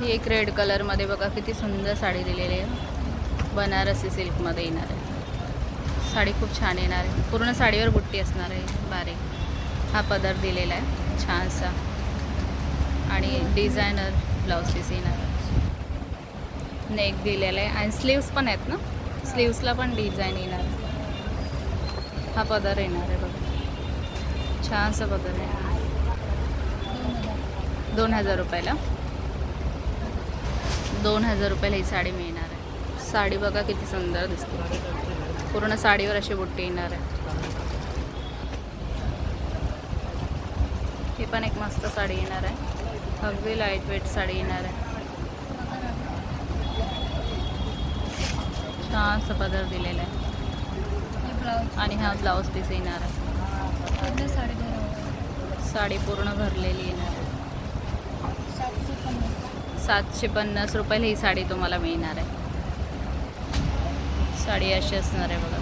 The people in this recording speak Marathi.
ही एक रेड कलरमध्ये बघा किती सुंदर साडी दिलेली आहे. बनारसी सिल्कमध्ये येणार आहे. साडी खूप छान येणार आहे. पूर्ण साडीवर बुट्टी असणार आहे बारीक. हा पदर दिलेला आहे छानसा आणि डिझायनर ब्लाऊज पीस येणार आहे. नेक दिलेला आहे आणि स्लीव्स पण आहेत ना, स्लीव्सला पण डिझाईन येणार आहे. हा पदर येणार आहे बघा, छानसा पदर आहे. 2000 रुपयाला 2000 रुपयाला ही साडी मिळणार आहे. साडी बघा किती सुंदर दिसते. पूर्ण साडीवर अशी बुट्टी येणार आहे. ही पण एक मस्त साडी येणार आहे. अगदी लाईट वेट साडी येणार आहे. छानसा पदर दिलेला आहे आणि हा ब्लाऊज पीस येणार आहे. साडी पूर्ण भरलेली येणार आहे. 750 रुपयाला ही साडी तुम्हाला मिळणार आहे. साडी अशी असणार आहे बघा.